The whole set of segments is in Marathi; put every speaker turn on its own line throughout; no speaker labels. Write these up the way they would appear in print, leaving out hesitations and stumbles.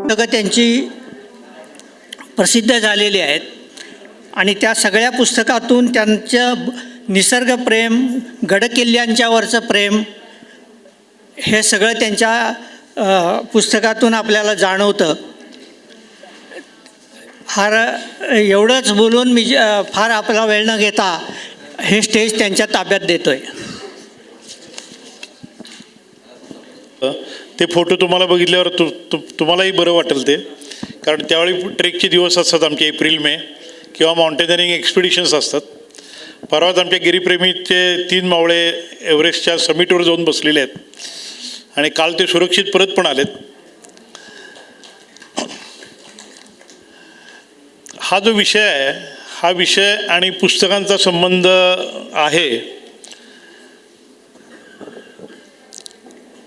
पुस्तकं त्यांची प्रसिद्ध झालेली आहेत आणि त्या सगळ्या पुस्तकातून त्यांचं निसर्गप्रेम, गडकिल्ल्यांच्यावरचं प्रेम हे सगळं त्यांच्या पुस्तकातून आपल्याला जाणवतं. फार एवढंच बोलून मी फार आपला वेळ न घेता हे स्टेज त्यांच्या ताब्यात देतोय.
ते फोटो तुम्हाला बघितल्यावर तुम्हालाही बरं वाटेल ते, कारण त्यावेळी ट्रेकचे दिवस असतात आमचे एप्रिल मे किंवा माउंटेनरिंग एक्सपिडिशन्स असतात. परवाच आमच्या गिरीप्रेमीचे 3 मावळे एव्हरेस्टच्या समिटवर जाऊन बसलेले आहेत आणि काल ते सुरक्षित परत पण आलेत. हा जो विषय आहे, हा विषय आणि पुस्तकांचा संबंध आहे,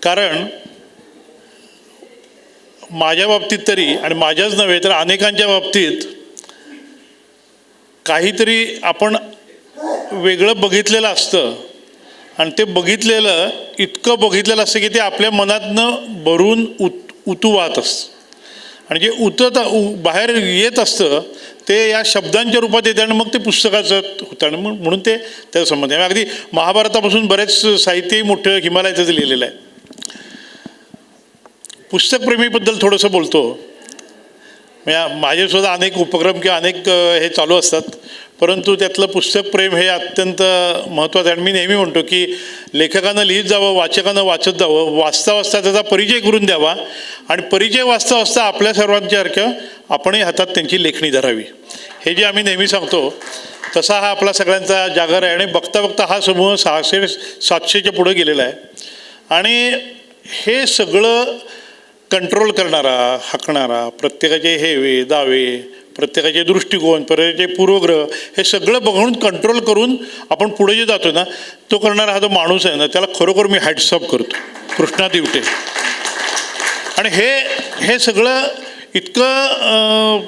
कारण माझ्या बाबतीत तरी आणि माझ्याच नव्हे तर अनेकांच्या बाबतीत काहीतरी आपण वेगळं बघितलेलं असतं आणि ते बघितलेलं इतकं बघितलेलं असतं की ते आपल्या मनातनं भरून उतू वाहत असतं आणि जे बाहेर येत असतं ते या शब्दांच्या रूपात येतं आणि मग ते पुस्तकाचं होतं आणि म्हणून ते त्याचा संबंध आहे. अगदी महाभारतापासून बरेच साहित्यही मोठं हिमालयाचं लिहिलेलं आहे. पुस्तकप्रेमीबद्दल थोडंसं बोलतो. माझेसुद्धा अनेक उपक्रम किंवा अनेक हे चालू असतात, परंतु त्यातलं पुस्तकप्रेम हे अत्यंत महत्त्वाचं आहे. आणि मी नेहमी म्हणतो की लेखकानं लिहित जावं, वाचकानं वाचत जावं, वाचता वाचता त्याचा परिचय करून द्यावा आणि परिचय वाचता वाचता आपल्या सर्वांच्यासारखं आपणही हातात त्यांची लेखणी धरावी. हे जे आम्ही नेहमी सांगतो तसा हा आपला सगळ्यांचा जागर आहे. आणि बघता बघता हा समूह 600-700च्या पुढे गेलेला आहे आणि हे सगळं कंट्रोल करणारा, हाकणारा, प्रत्येकाचे हेवे दावे, प्रत्येकाचे दृष्टिकोन, प्रत्येकाचे पूर्वग्रह हे सगळं बघून कंट्रोल करून आपण पुढे जे जातो ना, तो करणारा हा जो माणूस आहे ना, त्याला खरोखर मी हॅट्सअप करतो, कृष्णा दिवटे. आणि हे सगळं इतकं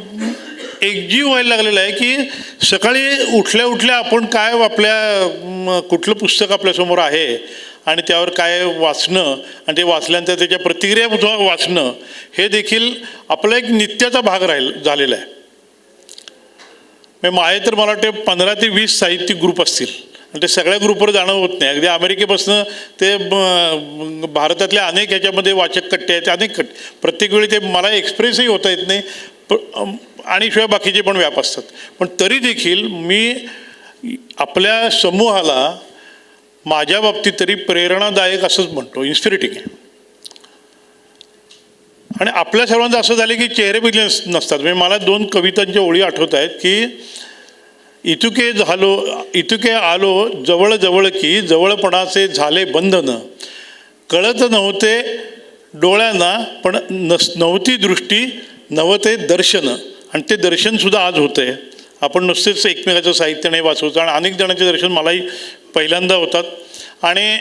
एकजीव व्हायला लागलेलं आहे की सकाळी उठल्या उठल्या आपण काय आपल्या कुठलं पुस्तक आपल्यासमोर आहे आणि त्यावर काय वाचणं आणि ते वाचल्यानंतर त्याच्या प्रतिक्रिया वाचणं हे देखील आपला एक नित्याचा भाग झालेला आहे. माझे तर मला वाटते 15 ते 20 साहित्यिक ग्रुप असतील आणि ते सगळ्या ग्रुपवर जाणं होत नाही. अगदी अमेरिकेपासून ते भारतातल्या अनेक ह्याच्यामध्ये वाचक कट्टे आहेत, अनेक कट्टे. प्रत्येक वेळी ते मला एक्सप्रेसही होता येत नाही आणि शिवाय बाकीचे पण व्याप असतात. पण तरी देखील मी आपल्या समूहाला माझ्या बाबतीत तरी प्रेरणादायक असंच म्हणतो, इन्स्पिरेटिंग आहे. आणि आपल्या सर्वांचं असं झालं की चेहरे बघितले नसतात. म्हणजे मला 2 कवितांच्या ओळी आठवत आहेत की इतुके आलो जवळ जवळ की जवळपणाचे झाले बंधन, कळत नव्हते डोळ्यांना पण नव्हती दृष्टी, नव्हते दर्शन. आणि ते दर्शनसुद्धा आज होतं आहे. आपण नुसतेच एकमेकाचं साहित्य नाही वाचवतो आणि अनेक जणांचे दर्शन मलाही पहिल्यांदा होतात आणि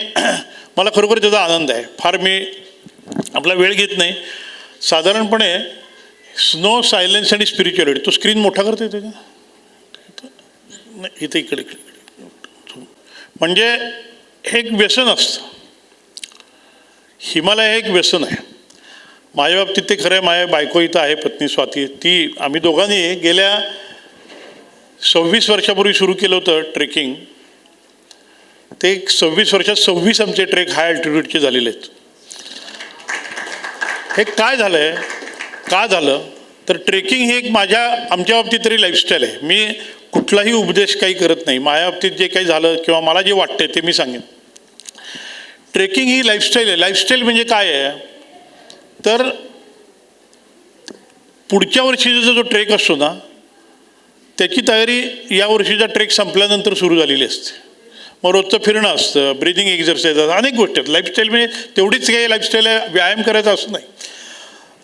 मला खरोखर त्याचा आनंद आहे. फार मी आपला वेळ घेत नाही. साधारणपणे स्नो, सायलेन्स आणि स्पिरिच्युअलिटी, तो स्क्रीन मोठा करता येतो का? इथे इकडे म्हणजे हे एक व्यसन असतं. हिमालय हे एक व्यसन आहे. माझ्या बाबतीत ते खरं आहे. माझ्या बायको इथं आहे, पत्नी स्वाती. आम्ही दोघांनी गेल्या 26 वर्षापूर्वी सुरू केलं होतं ट्रेकिंग. ते 26 वर्षात 26 आमचे ट्रेक हाय अल्टिट्यूडचे झालेले आहेत. हे काय झालं तर ट्रेकिंग ही एक आमच्या बाबतीत तरी लाईफस्टाईल आहे. मी कुठलाही उपदेश काही करत नाही. माझ्या बाबतीत जे काही झालं किंवा मला जे वाटतं ते मी सांगेन. ट्रेकिंग ही लाईफस्टाईल आहे. लाईफस्टाईल म्हणजे काय आहे तर पुढच्या वर्षीचा जो ट्रेक असतो ना, त्याची तयारी या वर्षीचा ट्रेक संपल्यानंतर सुरू झालेली असते. मग रोजचं फिरणं असतं, ब्रिदिंग एक्झरसाईज, अनेक गोष्टी आहेत. लाईफस्टाईल म्हणजे तेवढीच काही लाईफस्टाईल आहे, व्यायाम करायचा असं नाही.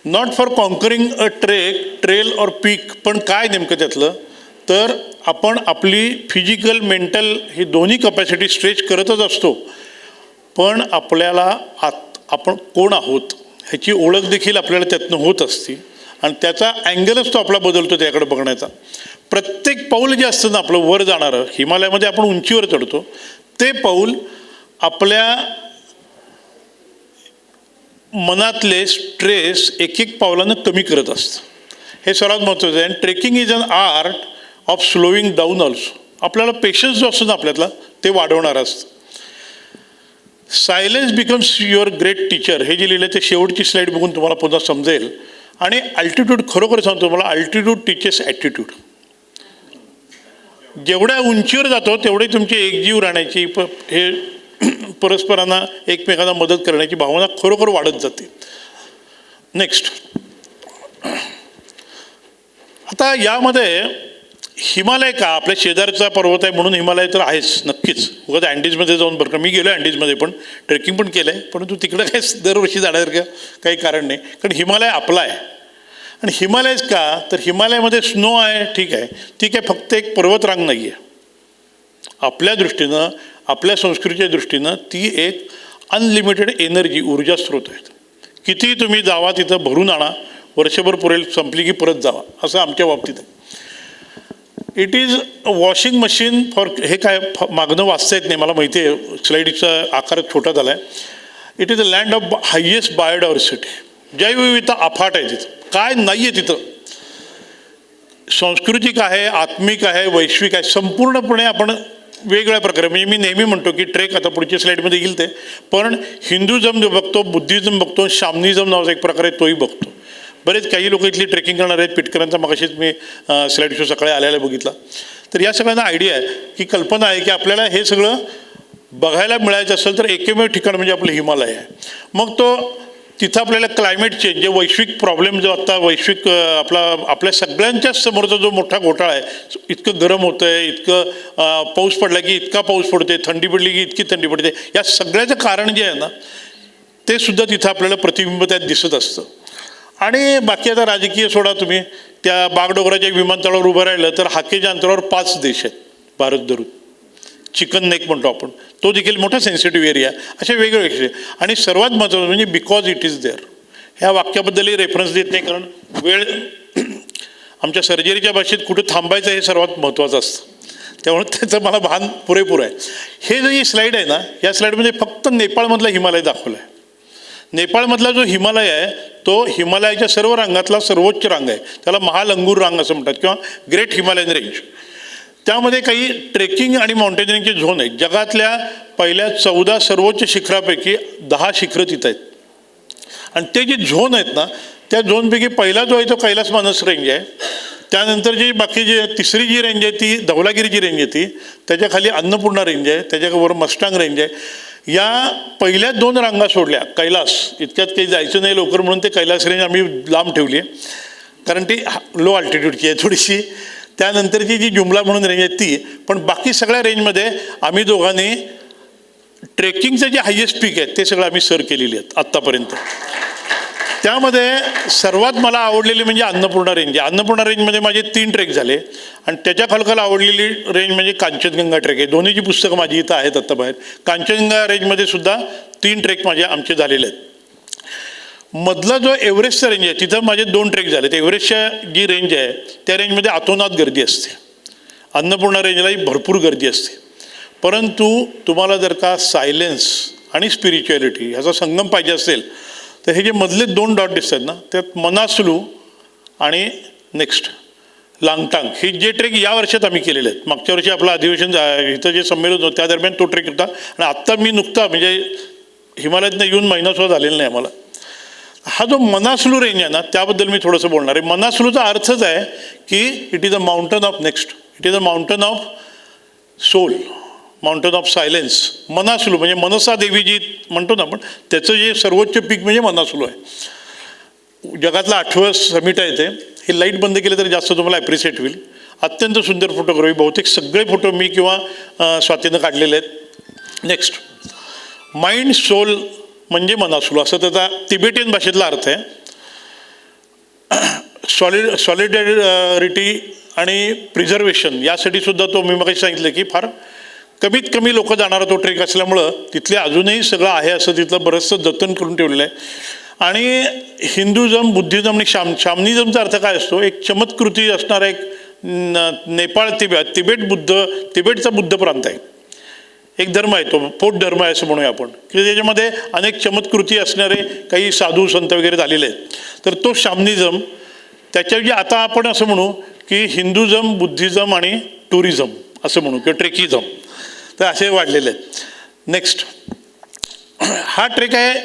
Not for conquering a trail और पीक. पण काय नेमकं त्यातलं तर आपण आपली फिजिकल, मेंटल ही दोन्ही कपॅसिटी स्ट्रेच करतच असतो. पण आपल्याला आपण कोण आहोत ह्याची ओळख देखील आपल्याला त्यातनं होत असते आणि त्याचा अँगलच तो आपला बदलतो त्याकडे बघण्याचा. प्रत्येक पाऊल जे असतं ना आपलं वर जाणारं, हिमालयामध्ये आपण उंचीवर चढतो, ते पाऊल आपल्या मनातले स्ट्रेस एक एक पावलानं कमी करत असतं. हे सर्वात महत्त्वाचं आहे. आणि trekking is an art of slowing down also. आपल्याला पेशन्स जो असतो ना आपल्यातला ते वाढवणार असतं. Silence becomes your great teacher. हे जे लिहिलं ते शेवटची स्लाईड बघून तुम्हाला पुन्हा समजेल. आणि अल्टिट्यूड, खरोखर सांगतो तुम्हाला, अल्टिट्यूड टीचेस ॲटिट्यूड. जेवढ्या उंचीवर जातो तेवढी तुमची एकजीव राहण्याची हे परस्परांना एकमेकांना मदत करण्याची भावना खरोखर वाढत जाते. नेक्स्ट, आता यामध्ये हिमालय का, आपल्या शेजारचा पर्वत आहे म्हणून हिमालय तर आहेच नक्कीच. उगाच अँडीजमध्ये जाऊन बरं का, मी गेलो अँडीजमध्ये पण ट्रेकिंग पण केलं आहे, परंतु तिकडं काही दरवर्षी जाण्यासारखं काही कारण नाही, कारण हिमालय आपला आहे. आणि हिमालयच का, तर हिमालयामध्ये स्नो आहे, ठीक आहे, ठीक आहे, फक्त एक पर्वतरांग नाही आहे. आपल्या दृष्टीनं, आपल्या संस्कृतीच्या दृष्टीनं ती एक अनलिमिटेड एनर्जी, ऊर्जा स्रोत आहेत. कितीही तुम्ही जावा तिथं भरून आणा, वर्षभर पुरेल, संपली की परत जावा, असं आमच्या बाबतीत आहे. It is washing machine for, हे काय मागणं वाचता येत नाही मला माहिती आहे, स्लाईडचा आकार छोटा झाला आहे. It is a land of highest biodiversity. जैवविविधता अफाट आहे तिथं, काय नाही आहे तिथं. सांस्कृतिक आहे, आत्मिक आहे, वैश्विक आहे, संपूर्णपणे आपण वेगवेगळ्या प्रकारे. म्हणजे मी नेहमी म्हणतो की ट्रेक, आता पुढच्या स्लाईडमध्ये येईल ते, पण हिंदुझम जो बघतो, बुद्धिझम बघतो, शामनिझम नावाचा एक प्रकार आहे तोही बघतो. बरेच काही लोक इथली ट्रेकिंग करणार आहेत. पिटकरांचा मगाशीच मी स्लाईड शो सकाळी आल्याला बघितला. तर या सगळ्यांना आयडिया आहे की, कल्पना आहे की आपल्याला हे सगळं बघायला मिळायचं असेल तर एकमेव ठिकाण म्हणजे आपलं हिमालय आहे. मग तो तिथं आपल्याला क्लायमेट चेंज, जे वैश्विक प्रॉब्लेम जो आत्ता वैश्विक आपल्या सगळ्यांच्याच समोरचा जो मोठा घोटाळा आहे, इतकं गरम होतं आहे, इतकं पाऊस पडला की इतका पाऊस पडते, थंडी पडली की इतकी थंडी पडते, या सगळ्याचं कारण जे आहे ना ते सुद्धा तिथं आपल्याला प्रतिबिंब त्यात दिसत असतं. आणि बाकी आता राजकीय सोडा, तुम्ही त्या बागडोगराच्या विमानतळावर उभं राहिलं तर हाकेच्या अंतरावर 5 देश आहेत भारत धरून. चिकन नेक म्हणतो आपण, तो देखील मोठा सेन्सिटिव्ह एरिया. असे वेगवेगळे. आणि सर्वात महत्त्वाचं म्हणजे बिकॉज इट इज देअर. ह्या वाक्याबद्दलही रेफरन्स देत नाही, कारण वेळ आमच्या सर्जरीच्या भाषेत कुठं थांबायचं हे सर्वात महत्त्वाचं असतं, त्यामुळे त्याचं मला भान पुरेपूर आहे. हे जी स्लाईड आहे ना, या स्लाईडमध्ये फक्त नेपाळमधला हिमालय दाखवला आहे. नेपाळमधला जो हिमालय आहे तो हिमालयाच्या सर्व रांगातला सर्वोच्च रांग आहे. त्याला महालंगूर रांग असं म्हणतात किंवा ग्रेट हिमालयन रेंज. त्यामध्ये काही ट्रेकिंग आणि माउंटेनिंगचे झोन आहेत. जगातल्या पहिल्या 14 सर्वोच्च शिखरापैकी 10 शिखरं तिथं आहेत. आणि ते जे झोन आहेत ना, त्या झोनपैकी पहिला जो आहे तो कैलास मानस रेंज आहे. त्यानंतर जी बाकी जी तिसरी जी रेंज आहे ती धवलागिरीची रेंज आहे. ती त्याच्या खाली अन्नपूर्णा रेंज आहे, त्याच्याबरोबर मस्टांग रेंज आहे. या पहिल्या 2 रांगा सोडल्या, कैलास इतक्यात काही जायचं नाही लवकर म्हणून ते कैलास रेंज आम्ही लांब ठेवली आहे, कारण ती लो अल्टिट्यूडची आहे थोडीशी. त्यानंतरची जी जुमला म्हणून रेंज आहे ती. पण बाकी सगळ्या रेंजमध्ये आम्ही दोघांनी ट्रेकिंगचं जे हायेस्ट पीक आहे ते सगळं आम्ही सर केलेली आहेत आत्तापर्यंत. त्यामध्ये सर्वात मला आवडलेली म्हणजे अन्नपूर्णा रेंज आहे. अन्नपूर्णा रेंजमध्ये माझे 3 ट्रेक झाले. आणि त्याच्या खालखाल आवडलेली रेंज म्हणजे कांचनगंगा ट्रेक आहे. दोन्हीची पुस्तकं माझी इथं आहेत आत्ता बाहेर. कांचनगंगा रेंजमध्ये सुद्धा 3 ट्रेक आमचे झालेले आहेत. मधला जो एव्हरेस्टचा रेंज आहे तिथं माझे 2 ट्रेक झाले. एव्हरेस्टच्या जी रेंज आहे त्या रेंजमध्ये अतोनात गर्दी असते. अन्नपूर्णा रेंजलाही भरपूर गर्दी असते. परंतु तुम्हाला जर का सायलेन्स आणि स्पिरिच्युअलिटी ह्याचा संगम पाहिजे असेल तर हे जे मधले 2 डॉट दिसतात ना, त्यात मनासलू आणि नेक्स्ट लांगटांग हे जे ट्रेक या वर्षात आम्ही केलेले आहेत. मागच्या वर्षी आपलं अधिवेशन इथं जे संमेलन होतं त्या दरम्यान तो ट्रेक होता. आणि आत्ता मी नुकता म्हणजे हिमालयातनं येऊन महिनासुद्धा झालेला नाही आम्हाला. हा जो मनासलू रेंज आहे ना त्याबद्दल मी थोडंसं बोलणार आहे. मनासलूचा अर्थच आहे की it is a mountain of next, it is a mountain of soul, mountain of silence. Manaslu म्हणजे मनसा देवी जी म्हणतो ना आपण, त्याचं जे सर्वोच्च पीक म्हणजे मनासलू आहे. जगातलं 8वं समिट आहे ते. हे लाईट बंद केलं तरी जास्त तुम्हाला ॲप्रिशिएट होईल. अत्यंत सुंदर फोटोग्राफी, बहुतेक सगळे फोटो मी किंवा स्वातीनं काढलेले आहेत. नेक्स्ट, माइंड सोल म्हणजे मनासलू असं त्याचा तिबेटियन भाषेतला अर्थ आहे. सॉलिडॅरिटी आणि प्रिझर्वेशन यासाठी सुद्धा तो मी मगाशी सांगितलं की फार कमीत कमी लोक जाणारा तो ट्रेक असल्यामुळं तिथले अजूनही सगळं आहे असं तिथलं बरंचसं जतन करून ठेवलेलं आहे. आणि हिंदुझम, बुद्धिझम आणि शामनिझमचा अर्थ काय असतो, एक चमत्कृती असणारा एक नेपाळ तिबेटचा बुद्ध प्रांत आहे. एक धर्म आहे तो पोट धर्म आहे असं म्हणूया आपण, की त्याच्यामध्ये अनेक चमत्कृती असणारे काही साधू संत वगैरे झालेले आहेत. तर तो शामनिझम, त्याच्याऐवजी आता आपण असं म्हणू की हिंदुझम, बुद्धिझम आणि टुरिझम असं म्हणू किंवा ट्रेकिझम, तर असे वाढलेले आहेत. नेक्स्ट, हा ट्रेक आहे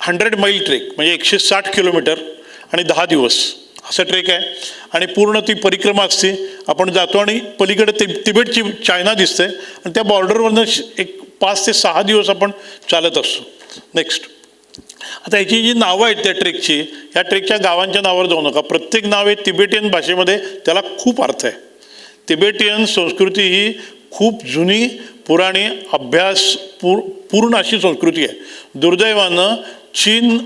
100 मैल ट्रेक, म्हणजे 160 किलोमीटर आणि 10 दिवस असा ट्रेक आहे. आणि पूर्ण ती परिक्रमा असते, आपण जातो आणि पलीकडे तिबेटची चायना दिसते आणि त्या बॉर्डरवरनं एक 5 ते 6 दिवस आपण चालत असतो. नेक्स्ट, आता याची जी नावं आहेत त्या ट्रेकची, ह्या ट्रेकच्या गावांच्या नावावर जाऊ नका. प्रत्येक नाव हे तिबेटियन भाषेमध्ये, त्याला खूप अर्थ आहे. तिबेटियन संस्कृती ही खूप जुनी, पुराणी, पूर्ण अशी संस्कृती आहे. दुर्दैवानं चीन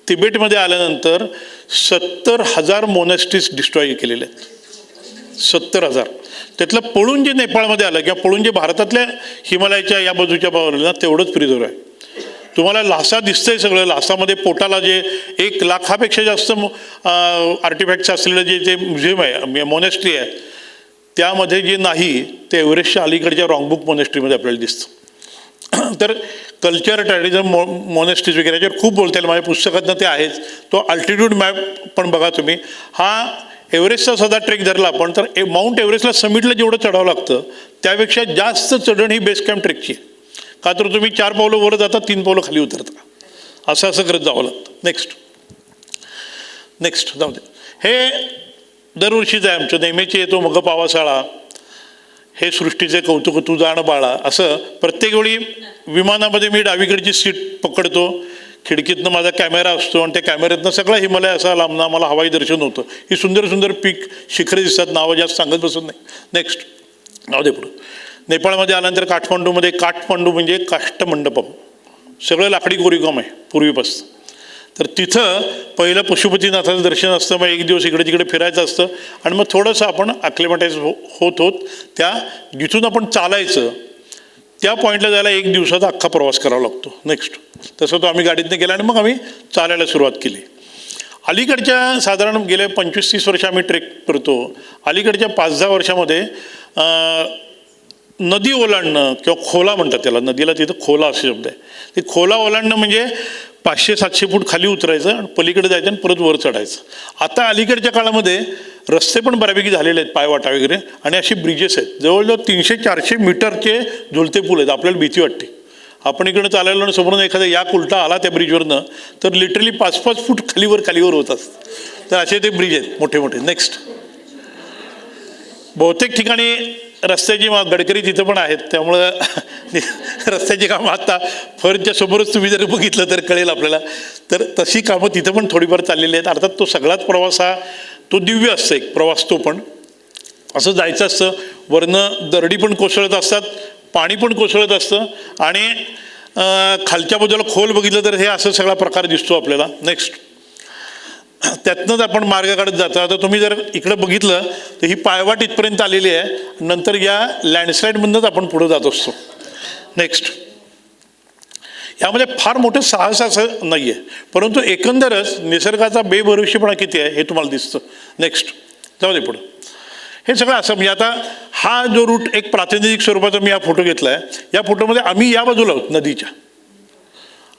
तिबेटमध्ये आल्यानंतर 70,000 मोनेस्ट्रीज डिस्ट्रॉय केलेले आहेत. 70,000. त्यातलं पळून जे नेपाळमध्ये आलं किंवा पळून जे भारतातल्या हिमालयाच्या या बाजूच्या भागावर ना, तेवढंच प्रिझर्व आहे. तुम्हाला ल्हासा दिसतंय सगळं. ल्हासामध्ये पोटाला जे 1 लाखापेक्षा जास्त आर्टिफॅक्ट्स असलेलं जे म्युझियम आहे, मोनेस्ट्री आहे, त्यामध्ये जे नाही ते एव्हरेस्टच्या अलीकडच्या रॉंगबुक मोनेस्ट्रीमध्ये आपल्याला दिसतं. तर कल्चर, ट्रॅडिझम, मोनेस्ट्रीज वगैरे याच्यावर खूप बोलता येईल. माझ्या पुस्तकातनं ते आहेच. तो अल्टिट्यूड मॅप पण बघा तुम्ही. हा एव्हरेस्टचा सध्या ट्रेक धरला आपण तर माउंट एव्हरेस्टला समिटला जेवढं चढावं लागतं त्यापेक्षा जास्त चढण ही बेस कॅम्प ट्रेकची आहे. का तर तुम्ही 4 पावलं वर जाता, 3 पावलं खाली उतरता, असं करत जावं लागतं. नेक्स्ट जाऊ दे. हे दरवर्षीच आहे आमचं, नेहमीची येतो मग पावसाळा, हे सृष्टीचे कौतुक तू जाण बाळा, असं प्रत्येक वेळी विमानामध्ये मी डावीकडची सीट पकडतो, खिडकीतनं माझा कॅमेरा असतो आणि त्या कॅमेऱ्यातनं सगळा हिमालय असा लांबना मला हवाई दर्शन होतं. ही सुंदर सुंदर पीक शिखरे दिसतात, नावं जास्त सांगत बसत नाही. नेक्स्ट जाऊ दे पुढं. नेपाळमध्ये आल्यानंतर काठमांडू म्हणजे काष्ठमंडपम, सगळं लाकडी कोरीवकाम आहे पूर्वीपासून. तर तिथं पहिलं पशुपतीनाथाचं दर्शन असतं, मग 1 दिवस इकडे तिकडे फिरायचं असतं आणि मग थोडंसं आपण अक्लेमटाईज होत त्या जिथून आपण चालायचं त्या पॉईंटला जायला 1 दिवसाचा अख्खा प्रवास करावा लागतो. नेक्स्ट, तसं तो आम्ही गाडीतनं गेला आणि मग आम्ही चालायला सुरुवात केली. अलीकडच्या साधारण गेल्या 25-30 वर्ष आम्ही ट्रेक करतो. अलीकडच्या 5-10 वर्षामध्ये नदी ओलांडणं किंवा खोला म्हणतात त्याला, नदीला तिथं खोला असे शब्द आहे. ते खोला ओलांडणं म्हणजे 500-700 फूट खाली उतरायचं आणि पलीकडे जायचं आणि परत वर चढायचं. आता अलीकडच्या काळामध्ये रस्ते पण बऱ्यापैकी झालेले आहेत, पायवाटा वगैरे, आणि अशी ब्रिजेस आहेत. जवळजवळ 300-400 मीटरचे झुलते पूल आहेत. आपल्याला भीती वाटते, आपण इकडं चालायला आणि समोरून एखादा याक उलटा आला त्या ब्रिजवरनं तर लिटरली 5-5 फूट खालीवर होत असतं. तर असे ते ब्रिज आहेत मोठे मोठे. नेक्स्ट, बहुतेक ठिकाणी रस्त्याची गडकरी तिथं पण आहेत, त्यामुळं रस्त्याची कामं आता फरच्या समोरच तुम्ही जर बघितलं तर कळेल आपल्याला. तर तशी कामं तिथं पण थोडीफार चाललेली आहेत. अर्थात तो सगळाच प्रवास हा तो दिव्य असतो, एक प्रवास तो पण असं जायचं असतं. वरनं दरडी पण कोसळत असतात, पाणी पण कोसळत असतं आणि खालच्या बाजूला खोल बघितलं तर हे असं सगळा प्रकार दिसतो आपल्याला. नेक्स्ट, त्यातनंच आपण मार्ग काढत जातो. आता तुम्ही जर इकडं बघितलं तर ही पायवाट इथपर्यंत आलेली आहे, नंतर या लँडस्लाईडमधूनच आपण पुढे जात असतो. नेक्स्ट, यामध्ये फार मोठं साहस असं नाही आहे, परंतु एकंदरच निसर्गाचा बेभरवशीपणा किती आहे हे तुम्हाला दिसतं. नेक्स्ट, जाऊ दे पुढं. हे सगळं असं म्हणजे आता हा जो रूट एक प्रातिनिधिक स्वरूपाचा मी हा फोटो घेतला आहे. या फोटोमध्ये आम्ही या बाजूला आहोत नदीच्या,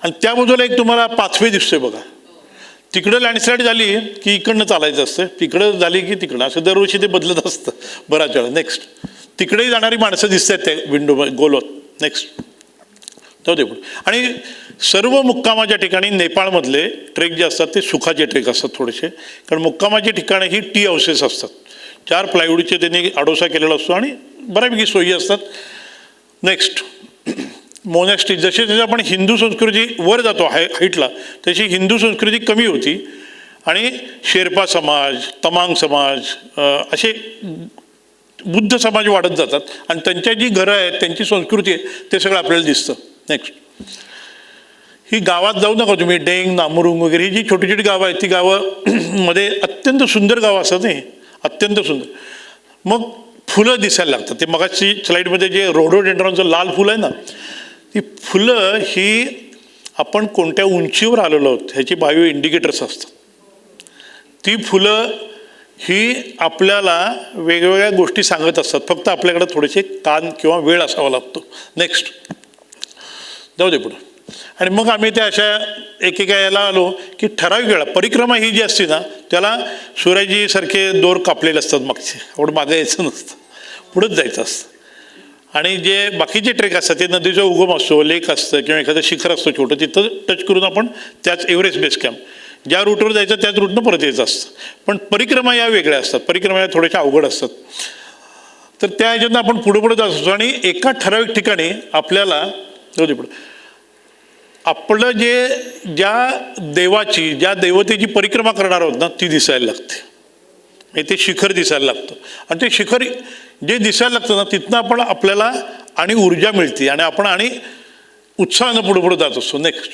आणि त्या बाजूला एक तुम्हाला पाचवे दिसतोय बघा. तिकडं लँडस्लाईड झाली की इकडनं चालायचं असतं, तिकडं झाली की तिकडं, असं दरवर्षी ते बदलत असतं बऱ्याच वेळा. नेक्स्ट, तिकडेही जाणारी माणसं दिसत आहेत त्या विंडो गोलवत. नेक्स्ट, जाऊ दे पुढे. आणि सर्व मुक्कामाच्या ठिकाणी नेपाळमधले ट्रेक जे असतात ते सुखाचे ट्रेक असतात थोडेसे, कारण मुक्कामाची ठिकाणी ही टी हाऊसेस असतात. 4 प्लायवूडचे त्यांनी आडोसा केलेला असतो आणि बऱ्यापैकी सोयी असतात. नेक्स्ट, मोनॅस्ट्री. जसे जसे आपण हिंदू संस्कृती वर जातो हाईटला तशी हिंदू संस्कृती कमी होती आणि शेर्पा समाज, तमांग समाज, असे बुद्ध समाज वाढत जातात आणि त्यांच्या जी घरं आहेत, त्यांची संस्कृती आहे, ते सगळं आपल्याला दिसतं. नेक्स्ट, ही गावात जाऊ नका तुम्ही, डेंग, नामुरुंग वगैरे ही जी छोटी छोटी गावं आहेत, ती गावं मध्ये अत्यंत सुंदर गावं असतात. नाही, अत्यंत सुंदर. मग फुलं दिसायला लागतात. ते मगाची स्लाईडमध्ये जे रोडोडेंड्रॉनचं लाल फुलं आहे ना, ती फुलं ही आपण कोणत्या उंचीवर आलेलो आहोत ह्याची बायो इंडिकेटर्स असतात. ती फुलं ही आपल्याला वेगवेगळ्या गोष्टी सांगत असतात, फक्त आपल्याकडे थोडेसे कान किंवा वेळ असावा लागतो. नेक्स्ट जाऊ दे पुढं. आणि मग आम्ही त्या अशा एकेका याला आलो की ठराविक वेळा परिक्रमा ही जी असते ना त्याला सूर्याजीसारखे दोर कापलेले असतात मागचे, एवढं मागं यायचं नसतं, पुढंच जायचं असतं. आणि जे बाकीचे ट्रेक असतात ते नदीचा उगम असतो, लेक असतं किंवा एखादं शिखर असतं छोटं, तिथं टच करून आपण त्याच एव्हरेस्ट बेस कॅम्प ज्या रूटवर जायचं त्याच रूटनं परत यायचं असतं. पण परिक्रमा या वेगळ्या असतात, परिक्रमा या थोड्याशा अवघड असतात. तर त्या ह्याच्यातनं आपण पुढे पुढे जात असतो आणि एका ठराविक ठिकाणी आपल्याला जाऊ दे पुढं आपलं जे ज्या देवतेची परिक्रमा करणार आहोत ना ती दिसायला लागते, ते शिखर दिसायला लागतं. आणि ते शिखर जे दिसायला लागतं ना तिथनं आपल्याला आणि ऊर्जा मिळते आणि आपण आणि उत्साहानं पुढे पुढे जात असतो. नेक्स्ट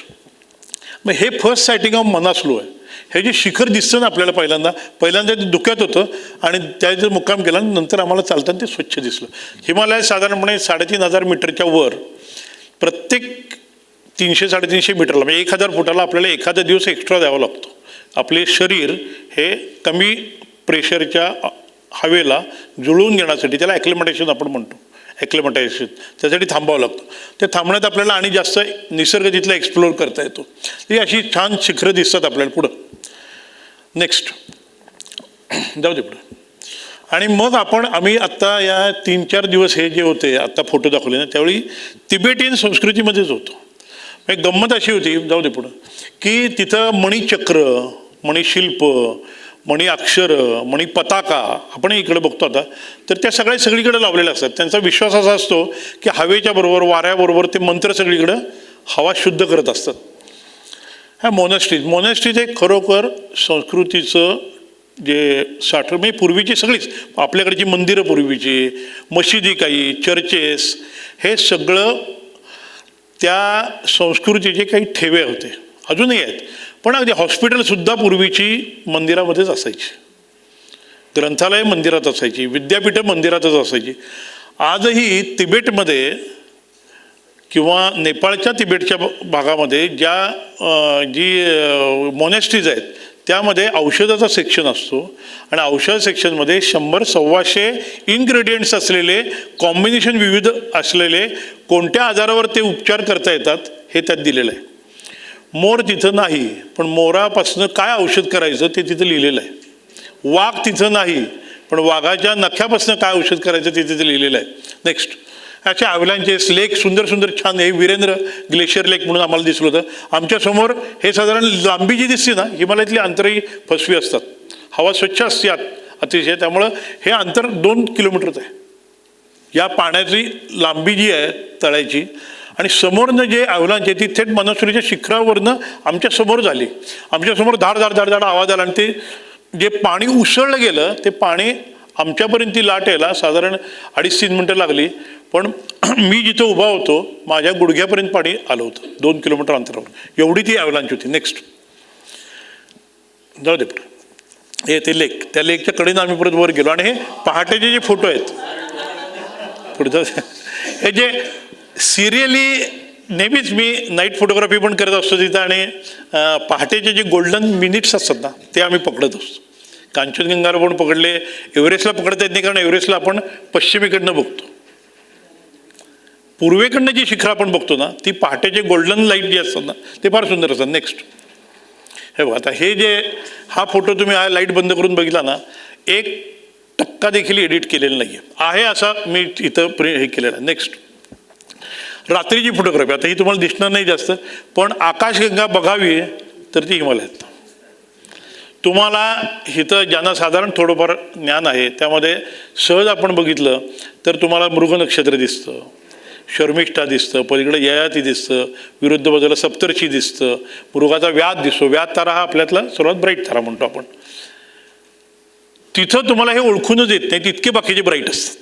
मग हे फर्स्ट सायटिंग ऑफ मनास्लो आहे. हे जे शिखर दिसतं ना आपल्याला पहिल्यांदा ते धुक्यात होतं आणि त्याचं मुक्काम केला नंतर आम्हाला चालताना ते स्वच्छ दिसलं. हिमालय साधारणपणे 3,500 मीटरच्या वर प्रत्येक 300-350 मीटरला म्हणजे 1,000 फुटाला आपल्याला एखादा दिवस एक्स्ट्रा द्यावा लागतो. आपले शरीर हे कमी प्रेशरच्या हवेला जुळवून घेण्यासाठी, त्याला ॲक्लिमेटेशन आपण म्हणतो, ॲक्लिमेटायझेशन, त्यासाठी थांबावं लागतं. ते थांबण्यात आपल्याला आणि जास्त निसर्ग तिथला एक्सप्लोअर करता येतो. ही अशी छान शिखरं दिसतात आपल्याला पुढं. नेक्स्ट जाऊ दे पुढं. आणि मग आम्ही आत्ता या 3-4 दिवस हे जे होते आत्ता फोटो दाखवले ना त्यावेळी तिबेटियन संस्कृतीमध्येच होतो. एक गंमत अशी होती, जाऊ दे पुढं, की तिथं मणिचक्र, मणिशिल्प, मणी अक्षर, मणी पताका आपण इकडे बघतो आता, तर त्या सगळीकडे लावलेल्या असतात. त्यांचा विश्वास असा असतो की हवेच्या बरोबर वाऱ्याबरोबर ते मंत्र सगळीकडं हवा शुद्ध करत असतात. ह्या मोनॅस्ट्रीज एक खरोखर संस्कृतीचं जे म्हणजे पूर्वीची सगळीच आपल्याकडची मंदिरं, पूर्वीची मशिदी, काही चर्चेस, हे सगळं त्या संस्कृतीचे काही ठेवे होते, अजूनही आहेत. पण अगदी हॉस्पिटलसुद्धा पूर्वीची मंदिरामध्येच असायची, ग्रंथालय मंदिरात असायची, विद्यापीठं मंदिरातच असायची. आजही तिबेटमध्ये किंवा नेपाळच्या तिबेटच्या भागामध्ये जी मोनॅस्ट्रीज आहेत त्यामध्ये औषधाचा सेक्शन असतो आणि औषध सेक्शनमध्ये 100-125 इन्ग्रेडियंट्स असलेले कॉम्बिनेशन विविध असलेले कोणत्या आजारावर ते उपचार करता येतात हे त्यात दिलेलं आहे. मोर तिथं नाही, पण मोरापासून काय औषध करायचं ते तिथं लिहिलेलं आहे. वाघ तिथं नाही, पण वाघाच्या नख्यापासून काय औषध करायचं ते तिथं लिहिलेलं आहे. नेक्स्ट अशा अवलांचेस, लेक, सुंदर छान. हे वीरेंद्र ग्लेशियर लेक म्हणून आम्हाला दिसलं होतं. आमच्यासमोर हे साधारण लांबी जी दिसते ना हिमालयातली अंतरही फसवी असतात, हवा स्वच्छ असते अतिशय, त्यामुळं हे अंतर 2 किलोमीटरचं आहे या पाण्याची लांबी जी आहे तळ्याची. आणि समोरनं जे अवलांच आहे ती थेट मनसुरीच्या शिखरावरनं आमच्यासमोर झाली. आमच्यासमोर धाड आवाज आला आणि ते जे पाणी उसळलं गेलं ते पाणी आमच्यापर्यंत ती लाट यायला साधारण 2.5-3 मिनटं लागली. पण मी जिथं उभा होतो माझ्या गुडघ्यापर्यंत पाणी आलं होतं 2 किलोमीटर अंतरावर, एवढी ती अवलांच होती. नेक्स्ट जाऊ दे पुढे. हे ते लेक, त्या लेकच्या कडेनं आम्ही परत वर गेलो आणि हे पहाटेचे जे फोटो आहेत पुढचं हे जे सिरियली नेहमीच मी नाईट फोटोग्राफी पण करत असतो तिथं आणि पहाटेचे जे गोल्डन मिनिट्स असतात ना ते आम्ही पकडत असतो. कांचनगंगावर पण पकडले, एव्हरेस्टला पकडता येत नाही कारण एव्हरेस्टला आपण पश्चिमेकडनं बघतो, पूर्वेकडनं जी शिखरं आपण बघतो ना ती पहाटेचे गोल्डन लाईट जे असतात ना ते फार सुंदर असतात. नेक्स्ट हे बघा, आता हे जे हा फोटो तुम्ही हा लाईट बंद करून बघितला ना 1% देखील एडिट केलेलं नाही आहे असा मी इथं हे केलेलं आहे. नेक्स्ट रात्रीची फोटोग्राफी, आता ही तुम्हाला दिसणार नाही जास्त, पण आकाशगंगा बघावी तर ती हिमालयात. तुम्हाला इथं ज्यांना साधारण थोडंफार ज्ञान आहे त्यामध्ये सहज आपण बघितलं तर तुम्हाला मृग नक्षत्र दिसतं, शर्मिष्ठा दिसतं, पलीकडे ययाती दिसतं, विरुद्ध बाजूला सप्तर्षी दिसतं, मृगाचा व्याध दिसतो. व्याध तारा हा आपल्यातला सर्वात ब्राईट तारा म्हणतो आपण. तिथं तुम्हाला हे ओळखूनच येत नाही, तितके बाकीचे ब्राईट असतात.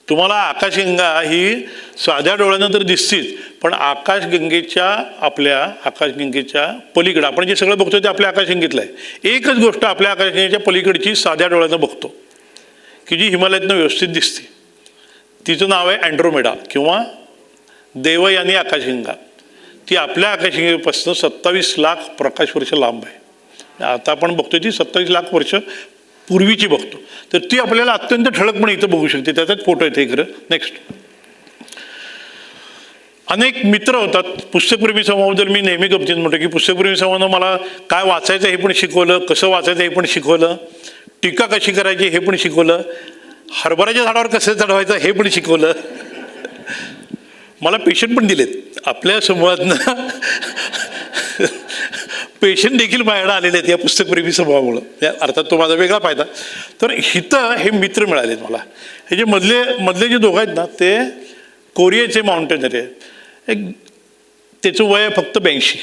तुम्हाला आकाशगंगा ही साध्या डोळ्यानं तर दिसतीच, पण आपल्या आकाशगंगेच्या पलीकडं आपण जे सगळं बघतो ते आपल्या आकाशगंगेतलं आहे. एकच गोष्ट आपल्या आकाशगंगेच्या पलीकडची साध्या डोळ्यानं बघतो की जी हिमालयातनं व्यवस्थित दिसते, तिचं नाव आहे अँड्रोमेडा किंवा देवयानी आकाशगंगा. ती आपल्या आकाशगंगेपासून 27 लाख प्रकाशवर्ष लांब आहे. आता आपण बघतोय ती 27 लाख वर्ष पूर्वीची बघतो, तर ती आपल्याला अत्यंत ठळकपणे इथं बघू शकते. त्याच्यात फोटो येते खरं. नेक्स्ट. अनेक मित्र होतात. पुस्तकप्रेमी समूहाबद्दल मी नेहमी गमतीत म्हणतो की पुस्तकप्रेमी समूहानं मला काय वाचायचं हे पण शिकवलं, कसं वाचायचं हे पण शिकवलं, टीका कशी करायची हे पण शिकवलं, हरभऱ्याच्या झाडावर कसं चढवायचं हे पण शिकवलं. मला पेशंट पण दिलेत आपल्या समूहातनं. पेशंट देखील माझ्याकडे आलेले आहेत या पुस्तकप्रेमी समूहामुळं. अर्थात तो माझा वेगळा फायदा. तर हिथं हे मित्र मिळालेत मला. हे जे मधले जे दोघं आहेत ना, ते कोरियाचे माउंटेनर आहे. त्याचं वय आहे फक्त 82.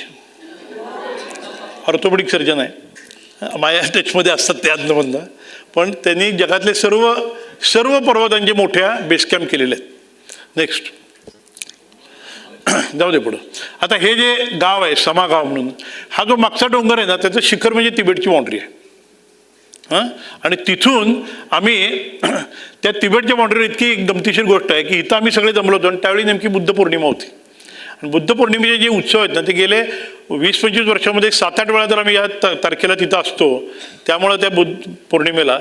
ऑर्थोपेडिक सर्जन आहे. माझ्या टचमध्ये असतात ते आतमधनं. पण त्यांनी जगातले सर्व पर्वतांचे मोठ्या बेस कॅम्प केलेले आहेत. नेक्स्ट. जाऊ दे पुढं. आता हे जे गाव आहे समा गाव म्हणून, हा जो मागचा डोंगर आहे ना, त्याचं शिखर म्हणजे तिबेटची बाउंड्री आहे. हां, आणि तिथून आम्ही त्या तिबेटच्या बाउंड्रीवर इतकी एक गमतीशीर गोष्ट आहे की इथं आम्ही सगळे जमलो होतो आणि त्यावेळी नेमकी बुद्ध पौर्णिमा होती. आणि बुद्ध पौर्णिमेचे जे उत्सव आहेत ना, ते गेले 20-25 वर्षामध्ये 7-8 वेळा तर आम्ही या तारखेला तिथं असतो. त्यामुळं त्या बुद्ध पौर्णिमेला,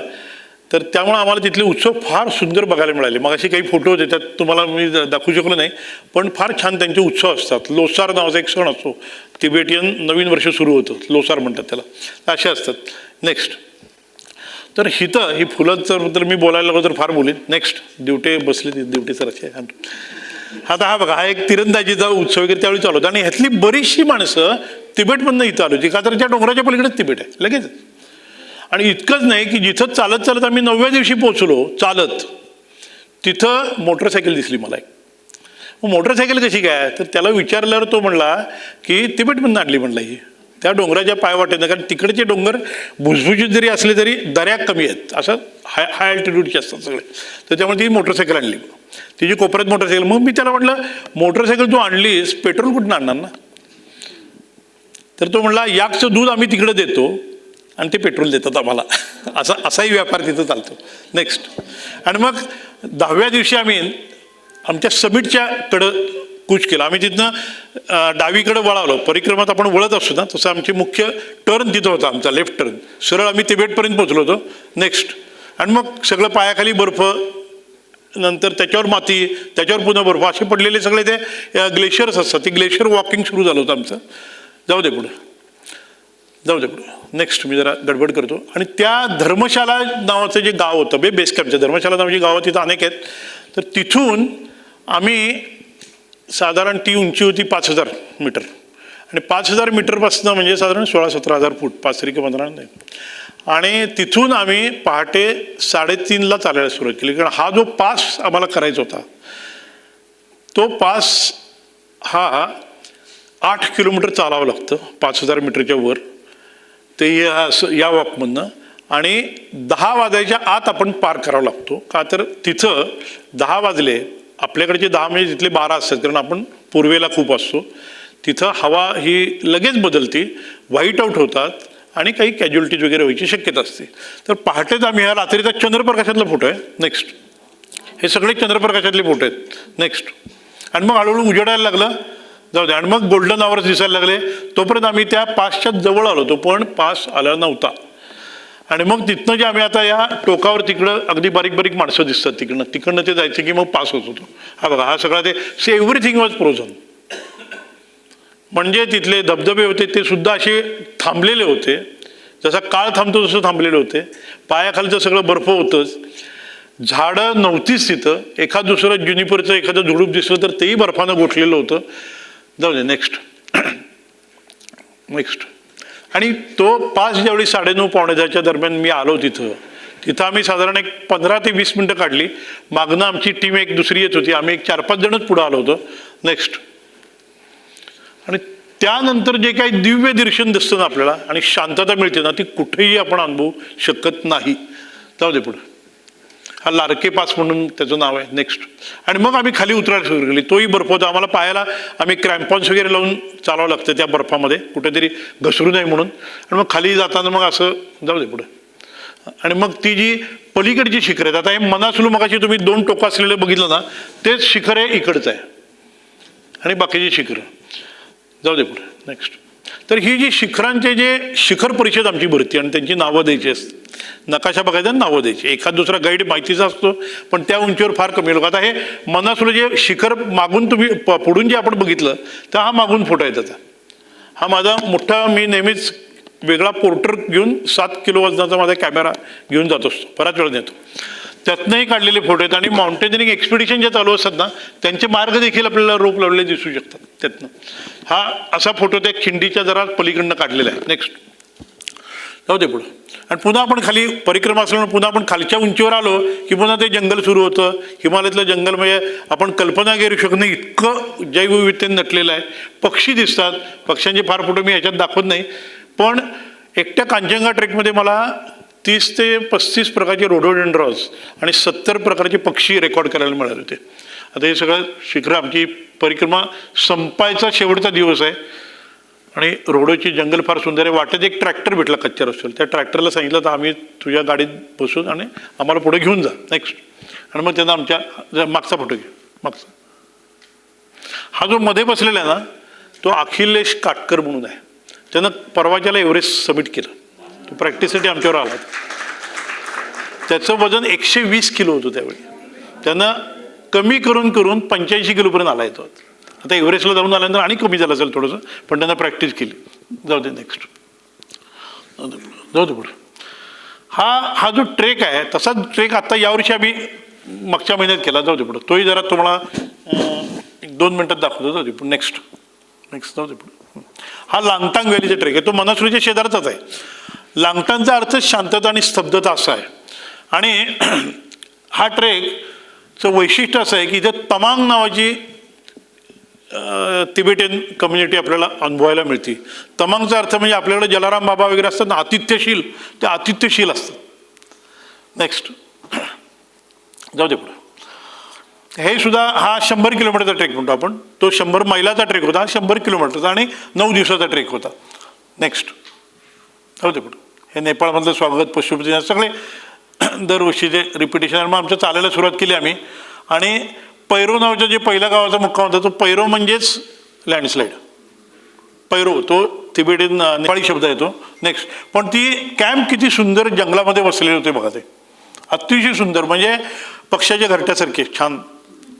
तर त्यामुळं आम्हाला तिथले उत्सव फार सुंदर बघायला मिळाले. मग असे काही फोटो होते, त्यात तुम्हाला मी दाखवू शकलो नाही, पण फार छान त्यांचे उत्सव असतात. लोसार नावाचा एक सण असतो, तिबेटियन नवीन वर्ष सुरू होतं, लोसार म्हणतात त्याला, असे असतात. नेक्स्ट. तर हिथं ही फुलांबद्दल मी बोलायला लागलो तर फार बोलेन. नेक्स्ट. दिवटे बसले, दिवटे सर असे. आता हा बघा, हा एक तिरंदाजीचा उत्सव वगैरे त्यावेळी चालू होता आणि ह्यातली बरीचशी माणसं तिबेटमधनं इथं आली होती, का तर त्या डोंगराच्या पलीकडेच तिबेट आहे लगेच. आणि इतकंच नाही की जिथं चालत आम्ही 9व्या दिवशी पोहोचलो चालत, तिथं मोटरसायकल दिसली मला एक. मग मोटरसायकल कशी काय, तर त्याला विचारल्यावर तो म्हणला की तिबेटमधनं आणली म्हणला ही, त्या डोंगराच्या पायवाटेनं. कारण तिकडचे डोंगर भुसभुशीत जरी असले तरी दऱ्या कमी आहेत, असं हाय अल्टिट्यूडचे असतात सगळे. तर त्यामुळे ती मोटरसायकल आणली, तिची कोपऱ्यात मोटरसायकल. मग मी त्याला म्हटलं, मोटरसायकल तू आणलीस, पेट्रोल कुठून आणणार ना. तर तो म्हणला, याकचं दूध आम्ही तिकडे देतो आणि ते पेट्रोल देतात आम्हाला. असाही व्यापार तिथं चालतो. नेक्स्ट. आणि मग 10व्या दिवशी आम्ही आमच्या समिटच्या कडं कूच केलं. आम्ही तिथनं डावीकडं वळालो. परिक्रमात आपण वळत असतो ना, तसं आमची मुख्य टर्न तिथं होता, आमचा लेफ्ट टर्न. सरळ आम्ही तिबेटपर्यंत पोहोचलो होतो. नेक्स्ट. आणि मग सगळं पायाखाली बर्फ, नंतर त्याच्यावर माती, त्याच्यावर पुन्हा बर्फ, असे पडलेले सगळे ते ग्लेशियर्स असतात. ते ग्लेशियर वॉकिंग सुरू झालं होतं आमचं. जाऊ दे पुढं. नेक्स्ट. मी जरा गडबड करतो. आणि त्या धर्मशाला नावाचं जे गाव होतं, बेस कॅम्पचं, धर्मशाला नावाची गावं तिथं अनेक आहेत. तर तिथून आम्ही साधारण ती उंची होती 5000 मीटर. आणि 5000 मीटरपासून म्हणजे साधारण 16-17 हजार फूट, 5 तरी 15 नाही. आणि तिथून आम्ही पहाटे 3:30ला चालायला सुरुवात केली. कारण हा जो पास आम्हाला करायचा होता, तो पास हा 8 किलोमीटर चालावं लागतं 5000 मीटरच्या वर, ते या वॉकमधनं. आणि 10 वाजायच्या आत आपण पार करावं लागतो. का तर तिथं 10 वाजले, आपल्याकडचे 10 म्हणजे तिथले 12 असतात, कारण आपण पूर्वेला खूप असतो. तिथं हवा ही लगेच बदलते, व्हाईट आऊट होतात आणि काही कॅज्युअलिटीज वगैरे व्हायची शक्यता असते. तर पहाटेच आम्ही हा रात्रीचा चंद्रप्रकाशातला फोटो आहे. नेक्स्ट. हे सगळे चंद्रप्रकाशातले फोटो आहेत. नेक्स्ट. आणि मग हळूहळू उजेडायला लागलं. जाऊ दे. आणि मग गोल्डन आवर्स दिसायला लागले. तोपर्यंत आम्ही त्या पासच्या जवळ आलो होतो, पण पास आला नव्हता. आणि मग तिथनं जे आम्ही आता या टोकावर तिकडं अगदी बारीक माणसं दिसतात तिकडनं ते जायचं की मग पास होत होतो. हा बघा, हा सगळा ते एव्हरीथिंग वॉज फ्रोझन. म्हणजे तिथले धबधबे होते ते सुद्धा असे थांबलेले होते, जसा काळ थांबतो तसं थांबलेले होते. पायाखालचं सगळं बर्फ होतंच. झाडं नव्हतीच तिथं. एखाद दुसरं ज्युनिपरचं एखादं झुडूप दिसलं तर तेही बर्फानं गोठलेलं होतं. जाऊ दे. नेक्स्ट. आणि तो पास ज्यावेळी 9:30-9:45च्या दरम्यान मी आलो तिथं आम्ही साधारण एक 15 ते 20 मिनटं काढली. मागणं आमची टीम एक दुसरी येत होती. आम्ही एक 4-5 जणच पुढं आलो होतो. नेक्स्ट. आणि त्यानंतर जे काही दिव्य दर्शन दिसतं ना आपल्याला आणि शांतता मिळते ना, ती कुठेही आपण अनुभवू शकत नाही. जाऊ दे पुढं. हा लारके पास म्हणून त्याचं नाव आहे. नेक्स्ट. आणि मग आम्ही खाली उतरायला सुरू केली. तोही बर्फ होता. आम्हाला पायाला आम्ही क्रॅम्पॉन्स वगैरे लावून चालावं लागतं त्या बर्फामध्ये, कुठेतरी घसरू नये म्हणून. आणि मग खाली जाताना मग असं जाऊ दे पुढं. आणि मग ती जी पलीकडची शिखर आहेत, आता हे मनासलू मगाशी तुम्ही 2 टोकं असलेलं बघितलं ना, तेच शिखर आहे इकडचं आहे. आणि बाकीची शिखरं. जाऊ दे पुढे. नेक्स्ट. तर ही जी शिखरांचे जे शिखर परिषद आमची भरती आणि त्यांची नावं द्यायची असते, नकाशा बघायचा आणि नावं द्यायची. एखाद दुसरा गाईड माहितीचा असतो पण त्या उंचीवर फार कमी लोक. आता हे मनासुर जे शिखर मागून तुम्ही पुढून जे आपण बघितलं तर हा मागून फोटो आहे त्याचा. हा माझा मोठा, मी नेहमीच वेगळा पोर्टर घेऊन 7 किलो वजनाचा माझा कॅमेरा घेऊन जात असतो, बराच वेळ नेतो. त्यातनंही काढलेले फोटो आहेत. आणि माउंटेनिअरिंग एक्सपिडिशन जे चालू असतात ना त्यांचे मार्ग देखील आपल्याला रोप लावलेले दिसू शकतात त्यातनं. हा असा फोटो त्या खिंडीच्या जरा पलीकडनं काढलेला आहे. नेक्स्ट जाऊ दे पुढं. आणि पुन्हा आपण खाली परिक्रमा असल्यामुळे पुन्हा आपण खालच्या उंचीवर आलो की पुन्हा ते जंगल सुरू होतं. हिमालयातलं जंगल म्हणजे आपण कल्पना करू शकत नाही इतकं जैवविविधतेने नटलेलं आहे. पक्षी दिसतात, पक्ष्यांचे फार फोटो मी ह्याच्यात दाखवत नाही. पण एकट्या कांचनजंगा ट्रेकमध्ये मला 30 ते 35 प्रकारचे रोडोडेंड्रॉन्स आणि 70 प्रकारचे पक्षी रेकॉर्ड करायला मिळाले होते. आता हे सगळं शिखरं, आमची परिक्रमा संपायचा शेवटचा दिवस आहे आणि रोडोची जंगल फार सुंदर आहे. वाटेत एक ट्रॅक्टर भेटला कच्च्या रस्त्यावर. त्या ट्रॅक्टरला सांगितलं तर आम्ही तुझ्या गाडीत बसून आणि आम्हाला पुढे घेऊन जा. नेक्स्ट. आणि मग त्यांना आमच्या मागचा फोटो घे. मागचा हा जो मध्ये बसलेला आहे ना तो अखिलेश काटकर म्हणून आहे. त्यानं परवाच्याला एव्हरेस्ट सबमिट केलं. तो प्रॅक्टिससाठी आमच्यावर आला. त्याचं वजन 120 किलो होतं त्यावेळी. त्यानं कमी करून करून 85 किलोपर्यंत आला येतो. आता एव्हरेस्टला जाऊन आल्यानंतर आणि कमी झालं असेल थोडंसं, पण त्यांना प्रॅक्टिस केली. जाऊ दे. नेक्स्ट. जाऊ दे पुढे. हा जो ट्रेक आहे तसाच ट्रेक आता यावर्षी आम्ही मागच्या महिन्यात केला. जाऊ दे पुढे. तोही जरा तुम्हाला 1-2 मिनिटात दाखवतो. जाऊ दे पुढे. नेक्स्ट. जाऊ दे पुढे. हा लांगटांग व्हॅलीचा ट्रेक आहे. तो मनासुरीच्या शेजारचाच आहे. लांगटांचा अर्थ शांतता आणि स्तब्धता असा आहे. आणि हा ट्रेकचं वैशिष्ट्य असं आहे की इथे तमांग नावाची तिबेटियन कम्युनिटी आपल्याला अनुभवायला मिळते. तमांगचा अर्थ म्हणजे आपल्याकडे जलाराम बाबा वगैरे असतात ना आतिथ्यशील, ते आतिथ्यशील असतात. नेक्स्ट. जाऊ दे पुढे. हे सुद्धा हा 100 किलोमीटरचा ट्रेक म्हणतो आपण. तो 100 मैलाचा ट्रेक होता. हा 100 किलोमीटरचा आणि 9 दिवसाचा ट्रेक होता. नेक्स्ट. जाऊ दे पुढे. हे नेपाळमधलं स्वागत, पशुपती सगळे दरवर्षीचे रिपिटेशन. मग आमचं चालायला सुरुवात केली आम्ही. आणि पैरो नावाचं जे पहिल्या गावाचा मुक्काम होता तो पैरो म्हणजेच लँडस्लाईड. पैरो तो तिबेटियन नेपाळी शब्द येतो. नेक्स्ट. पण ती कॅम्प किती सुंदर जंगलामध्ये बसलेले होते बघा. ते अतिशय सुंदर, म्हणजे पक्ष्याच्या घरट्यासारखे छान.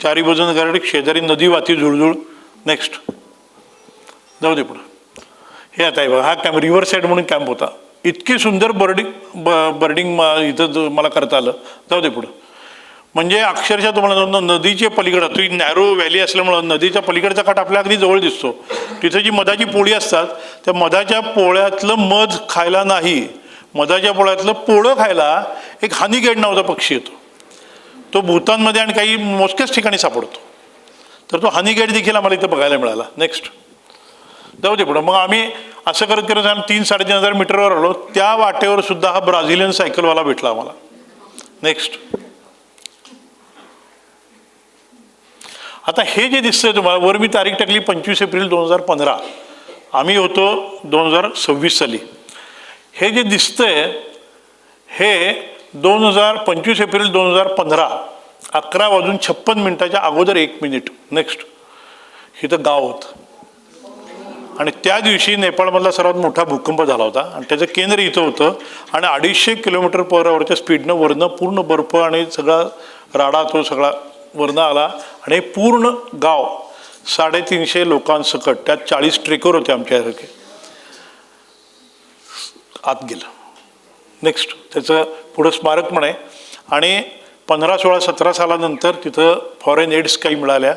चारी बाजून घरटे, शेजारी नदी वाहती झुळझुळ. नेक्स्ट. जाऊ दे पुढं. हे आता आहे बघा. हा कॅम्प रिव्हर साईड म्हणून कॅम्प होता. इतके सुंदर बर्डिंग इथं मला करता आलं. जाऊ दे पुढं. म्हणजे अक्षरशः तुम्हाला नदीच्या पलीकडं, ती नॅरो व्हॅली असल्यामुळं नदीच्या पलीकडचा काठ आपल्या अगदी जवळ दिसतो. तिथे जी मधाची पोळी असतात त्या मधाच्या पोळ्यातलं मध खायला नाही, मधाच्या पोळ्यातलं पोळं खायला एक हनीगेड नावाचा पक्षी येतो. तो भूतानमध्ये आणि काही मोजक्याच ठिकाणी सापडतो. तर तो हनीगेड देखील आम्हाला इथं बघायला मिळाला. नेक्स्ट. जाऊ दे पुढं. मग आम्ही असं करत करत 3-3.5 मीटरवर आलो. त्या वाटेवर सुद्धा हा ब्राझिलियन सायकलवाला भेटला आम्हाला. नेक्स्ट. आता हे जे दिसतंय तुम्हाला वर मी तारीख टाकली 25 एप्रिल 2015. आम्ही होतो 2026 साली. हे जे दिसतंय हे 25 एप्रिल 2015 11:56 अगोदर 1 मिनिट. नेक्स्ट. इथं गाव होतं आणि त्या दिवशी नेपाळमधला सर्वात मोठा भूकंप झाला होता आणि त्याचं केंद्र इथं होतं. आणि 250 किलोमीटर पर आवरच्या स्पीडनं वरनं पूर्ण बर्फ आणि सगळा राडा तो सगळा वरनं आला आणि पूर्ण गाव 350 लोकांसकट, त्यात 40 ट्रेकर होते आमच्यासारखे, आत गेलं. नेक्स्ट. त्याचं पुढं स्मारक पण आहे. आणि 15, 16, 17 सालानंतर तिथं फॉरेन एड्स काही मिळाल्या.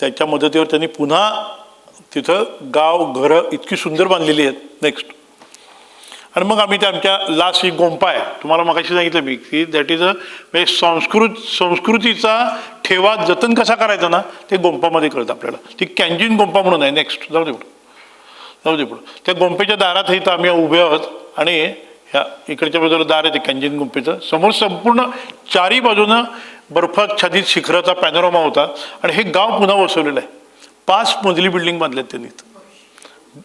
त्याच्या मदतीवर त्यांनी पुन्हा तिथं गाव घरं इतकी सुंदर बांधलेली आहेत. नेक्स्ट. आणि मग आम्ही त्या आमच्या लास्ट एक गोंपा आहे, तुम्हाला मगाशी सांगितलं मी की दॅट इज म्हणजे संस्कृतीचा ठेवा जतन कसा करायचा ना ते गोंपामध्ये कळतं आपल्याला. ती कॅन्जिन गोंपा म्हणून आहे. नेक्स्ट. जाऊ दे पुढं. त्या गोंपेच्या दारात इथं आम्ही उभे आहोत आणि ह्या इकडच्या बाजूला दार आहे ते कॅन्जिन गुंफेचं. समोर संपूर्ण 4ही बाजूनं बर्फाच्छादित शिखराचा पॅनोरामा होता आणि हे गाव पुन्हा वसवलेलं आहे. 5 मजली बिल्डिंग बांधल्यात त्यांनी इथं.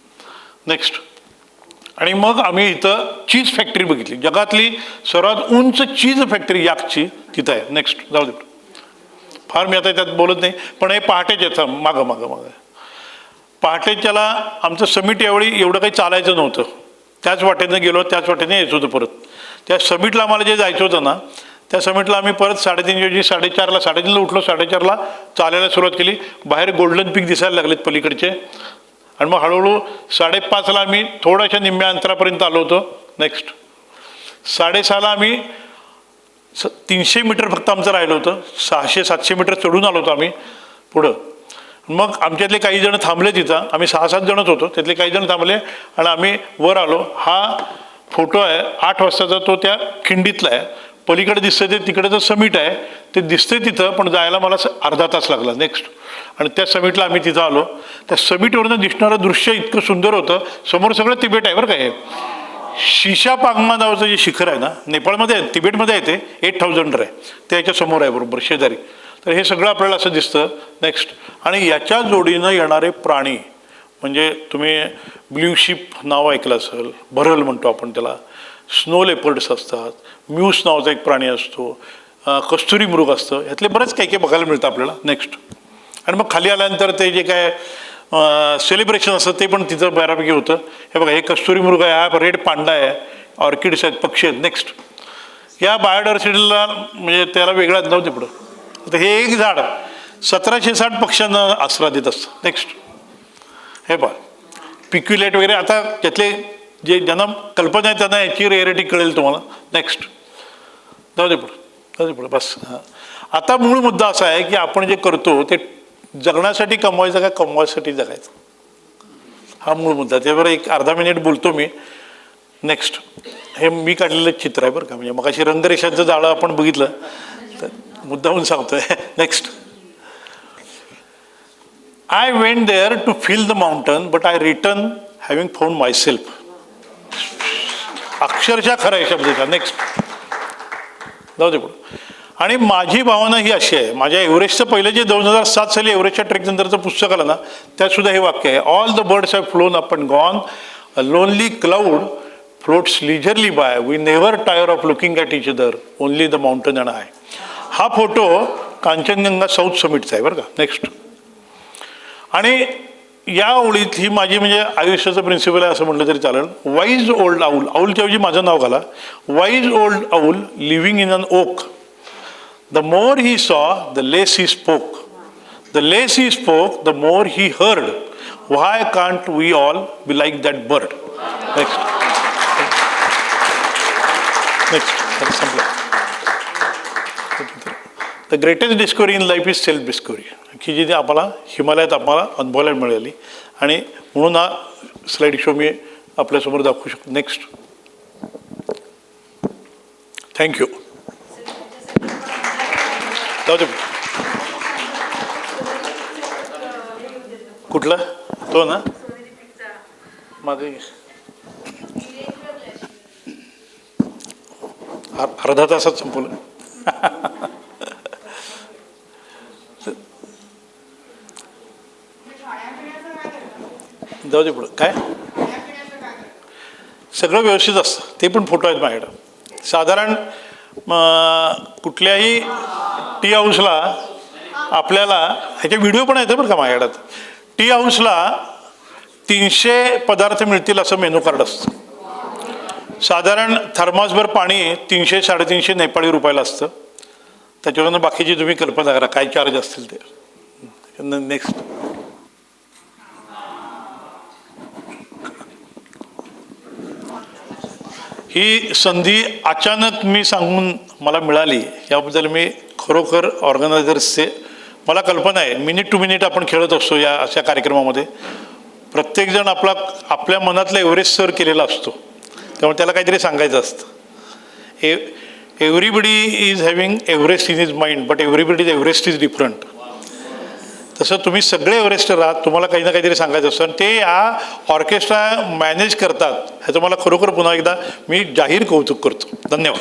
नेक्स्ट. आणि मग आम्ही इथं चीज फॅक्टरी बघितली. जगातली सर्वात उंच चीज फॅक्टरी याकची तिथं आहे. नेक्स्ट. जाऊ दे. फार मी आता त्यात बोलत नाही, पण हे पहाटेच येतं मागं पहाटेच्याला आमचं समिट यावेळी एवढं काही चालायचं नव्हतं, त्याच वाटेनं गेलो, त्याच वाटेने यायचं होतं परत. त्या समिटला आम्हाला जे जायचं होतं ना, त्या समिटला आम्ही परत 3:30 4:30ला 3:30ला उठलो, 4:30ला चालायला सुरुवात केली. बाहेर गोल्डन पीक दिसायला लागलेत पलीकडचे, आणि मग हळूहळू 5:30ला आम्ही थोड्याशा निम्म्या अंतरापर्यंत आलो होतो. नेक्स्ट 6:30ला आम्ही 300 मीटर फक्त आमचं राहिलं होतं, 600-700 मीटर चढून आलो होतो आम्ही पुढं. मग आमच्यातले काही जण थांबले तिथं, आम्ही 6-7 जणच होतो, त्यातले काही जण थांबले आणि आम्ही वर आलो. हा फोटो आहे 8 वाजताचा, तो त्या खिंडीतला आहे. पलीकडे दिसतं ते तिकडे समिट आहे, ते दिसतंय तिथं, पण जायला मला अर्धा तास लागला. नेक्स्ट आणि त्या समिटला आम्ही तिथं आलो. त्या समिटवरनं दिसणारं दृश्य इतकं सुंदर होतं. समोर सगळं तिबेट आहे बरं का. हे शीशा पांगमा नावाचं जे शिखर आहे ना, नेपाळमध्ये आहे, तिबेटमध्ये आहे, ते 8000 आहे, ते याच्या समोर आहे बरोबर शेजारी. तर हे सगळं आपल्याला असं दिसतं. नेक्स्ट आणि याच्या जोडीनं येणारे प्राणी म्हणजे तुम्ही ब्ल्यू शिप नाव ऐकलं असेल, भरल म्हणतो आपण त्याला, स्नो लेपर्ड्स असतात, म्यूस नावाचा एक प्राणी असतो, कस्तुरी मृग असतं, ह्यातले बरेच काही काही बघायला मिळतं आपल्याला. नेक्स्ट आणि मग खाली आल्यानंतर ते जे काय सेलिब्रेशन असतं ते पण तिथं बऱ्यापैकी होतं. हे बघा, हे कस्तुरी मृग आहे, हा रेड पांडा आहे, ऑर्किड्स आहेत, पक्षी आहेत. नेक्स्ट या बायोडायव्हर्सिटीला म्हणजे त्याला वेगळाच नव्हते पुढं. तर हे एक झाड 1760 पक्ष्यांना आसरा देत असतं. नेक्स्ट हे पहा, पिक्युलेट वगैरे. आता त्यातले जे ज्यांना कल्पना आहे त्यांना याची रेअरिटी कळेल तुम्हाला. नेक्स्ट जाऊ दे पुढं, जाऊ दे पुढं, बस. हां, आता मूळ मुद्दा असा आहे की आपण जे करतो ते जगण्यासाठी कमवायचं का कमवायसाठी जगायचं, हा मूळ मुद्दा. त्यावर एक अर्धा मिनिट बोलतो मी. नेक्स्ट हे मी काढलेलं चित्र आहे बरं का, म्हणजे मग अशी रंगरेषांचं जाळं आपण बघितलं तर मुद्दाहून सांगतोय. Next I went there to feel the mountain, but I returned having found myself. अक्षरशः खरं आहे शब्दाचा. नेक्स्ट जाऊ दे पुढं. आणि माझी भावना ही अशी आहे, माझ्या एव्हरेस्टचं पहिलं जे 2007 साली एव्हरेस्टच्या ट्रेकनंतरचं पुस्तक आलं ना, त्यात सुद्धा हे वाक्य आहे, all the birds have flown up and gone, a lonely cloud floats leisurely by, we never tire of looking at each other, only the mountain and I. हा फोटो कांचनगंगा साऊथ समिटचा आहे बरं का. नेक्स्ट आणि या ओळीत ही माझी म्हणजे आयुष्याचं प्रिन्सिपल आहे असं म्हटलं तरी चालेल. वाईज ओल्ड आऊल, आऊलच्या ऐवजी माझं नाव घाला, wise old owl living in an oak, the more he saw the less he spoke, the less he spoke the more he heard, why can't we all be like that bird. Next next संपलं. The greatest discovery in life is self discovery, की जी आम्हाला हिमालयात आम्हाला अनुभवायला मिळाली, आणि म्हणून हा स्लाईड शो मी आपल्यासमोर दाखवू शकतो. Next thank you. जाऊ दे कुठला तो ना माझे अर्धा तासात संपवलं. जाऊ दे पुढं. काय सगळं व्यवस्थित असतं, ते पण फोटो आहेत माझ्याकडं. साधारण कुठल्याही टी हाऊसला आपल्याला ह्याचे व्हिडिओ पण आहेत बरं का माझ्याकडं. टी हाऊसला 300 पदार्थ मिळतील असं मेनू कार्ड असतं. साधारण थर्मासभर पाणी 300-350 नेपाळी रुपयाला असतं. त्याच्यावरून बाकीची तुम्ही कल्पना करा काय चार्ज असतील ते. नेक्स्ट ही संधी अचानक मी सांगून मला मिळाली, याबद्दल मी खरोखर ऑर्गनायझर्सचे, मला कल्पना आहे मिनिट टू मिनिट आपण खेळत असतो या अशा कार्यक्रमामध्ये. प्रत्येकजण आपल्या मनातला एव्हरेस्ट सर केलेला असतो, त्यामुळे त्याला काहीतरी सांगायचं असतं. Everybody is having Everest in his mind, but everybody is Everest is different. तसं तुम्ही सगळे एव्हरेस्टर आहात, तुम्हाला काही ना काहीतरी सांगायचं असतं, आणि ते हा ऑर्केस्ट्रा मॅनेज करतात, ह्याचं मला खरोखर पुन्हा एकदा मी जाहीर कौतुक करतो. धन्यवाद.